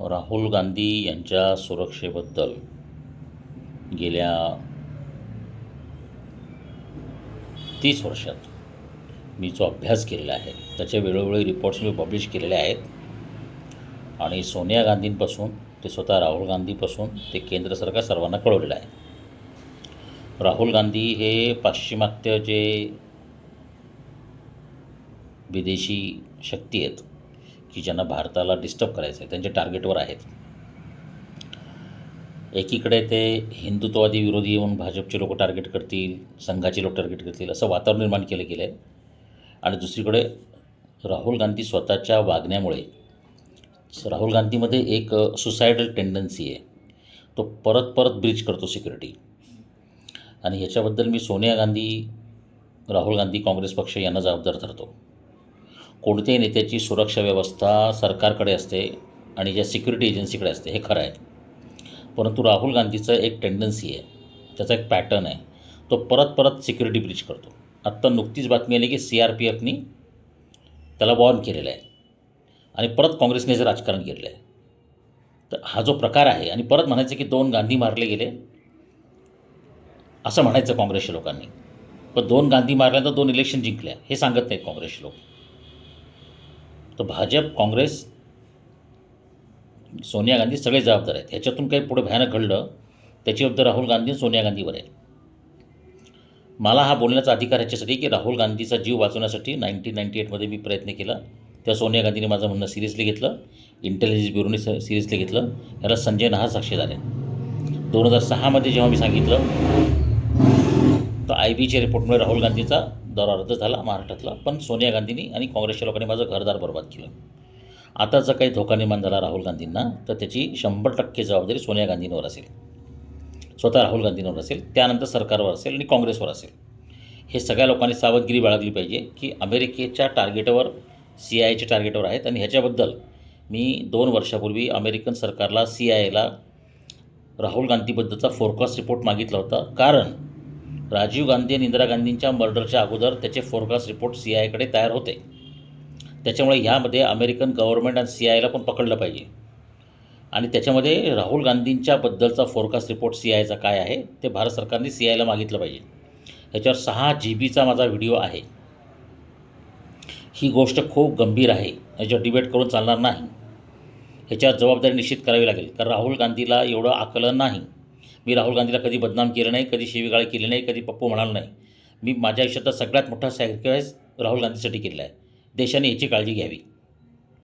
राहुल गांधी यांच्या सुरक्षेबद्दल गेल्या 30 वर्षात मी जो अभ्यास केलेला आहे त्याचे वेळोवेळी रिपोर्ट्स मी पब्लिश केलेले आहेत आणि सोनिया गांधींपासून ते स्वतः राहुल गांधीपासून ते केंद्र सरकार सर्वांना कळवलेलं आहे. राहुल गांधी हे पाश्चिमात्य जे विदेशी शक्ती आहेत की ज्यांना भारताला डिस्टर्ब करायचं आहे त्यांच्या टार्गेटवर आहेत. एकीकडे ते हिंदुत्ववादी विरोधी म्हणून भाजपचे लोक टार्गेट करतील, संघाचे लोक टार्गेट करतील असं वातावरण निर्माण केलं गेलं आहे. आणि दुसरीकडे राहुल गांधी स्वतःच्या वागण्यामुळे राहुल गांधीमध्ये एक सुसायडल टेंडन्सी आहे. तो परत परत ब्रीच करतो सिक्युरिटी. आणि ह्याच्याबद्दल मी सोनिया गांधी, राहुल गांधी, काँग्रेस पक्ष यांना जबाबदार धरतो. कोणत्याही नेत्याची सुरक्षा व्यवस्था सरकारकडे असते आणि ज्या सिक्युरिटी एजन्सीकडे असते हे खरं आहे. परंतु राहुल गांधीचं एक टेंडन्सी आहे, त्याचा एक पॅटर्न आहे, तो परत परत सिक्युरिटी ब्रीच करतो. आत्ता नुकतीच बातमी आली की CRPFनी त्याला वॉर्न केलेलं आहे आणि परत काँग्रेसने जे राजकारण केलेलं आहे. तर हा जो प्रकार आहे आणि परत म्हणायचं की 2 गांधी मारले गेले असं म्हणायचं काँग्रेसच्या लोकांनी. पण 2 गांधी मारल्यानंतर 2 इलेक्शन जिंकल्या हे सांगत नाहीत काँग्रेसचे लोक. तर भाजप, काँग्रेस, सोनिया गांधी सगळे जबाबदार आहेत. ह्याच्यातून काही पुढे भयानक घडलं त्याची जबाबदारी राहुल गांधी आणि सोनिया गांधीवर आहे. मला हा बोलण्याचा अधिकार ह्याच्यासाठी की राहुल गांधीचा जीव वाचवण्यासाठी 1998मध्ये मी प्रयत्न केला. त्या सोनिया गांधीने माझं म्हणणं सिरियसली घेतलं, इंटेलिजन्स ब्युरोने सिरियसली घेतलं. याला संजय नहार साक्षीदार आहे. 2006मध्ये जेव्हा मी सांगितलं तर IBच्या रिपोर्टमुळे राहुल गांधीचा दौरा रद्द झाला महाराष्ट्रातला. पण सोनिया गांधींनी आणि काँग्रेसच्या लोकांनी माझं घरदार बर्बाद केलं. आता जर काही धोका निर्माण झाला राहुल गांधींना तर त्याची 100% जबाबदारी सोनिया गांधींवर असेल, स्वतः राहुल गांधींवर असेल, त्यानंतर सरकारवर असेल आणि काँग्रेसवर असेल. हे सगळ्या लोकांनी सावधगिरी बाळगली पाहिजे की अमेरिकेच्या टार्गेटवर, CIAच्या टार्गेटवर आहेत. आणि ह्याच्याबद्दल मी 2 वर्षापूर्वी अमेरिकन सरकारला, CIAला राहुल गांधीबद्दलचा फोरकास्ट रिपोर्ट मागितला होता. कारण राजीव गांधी आणि इंदिरा गांधींच्या मर्डरच्या अगोदर त्याचे फोरकास्ट रिपोर्ट CIAकडे तयार होते. त्याच्यामुळे ह्यामध्ये अमेरिकन गव्हर्नमेंट आणि CIAला पण पकडलं पाहिजे. आणि त्याच्यामध्ये राहुल गांधींच्याबद्दलचा फोरकास्ट रिपोर्ट CIAचा काय आहे ते भारत सरकारने CIAला मागितलं पाहिजे. ह्याच्यावर 6 GBचा माझा व्हिडिओ आहे. ही गोष्ट खूप गंभीर आहे, ह्याच्यावर डिबेट करून चालणार नाही. ह्याच्यावर जबाबदारी निश्चित करावी लागेल. कारण राहुल गांधीला एवढं आकलन नाही. मी राहुल गांधीला कधी बदनाम केलं नाही, कधी शिवीगाळ केली नाही, कधी पप्पू म्हणाल नाही. मी माझ्या आयुष्यातला सगळ्यात मोठा सॅक्रिफाईस राहुल गांधीसाठी केलेला आहे. देशाने याची काळजी घ्यावी.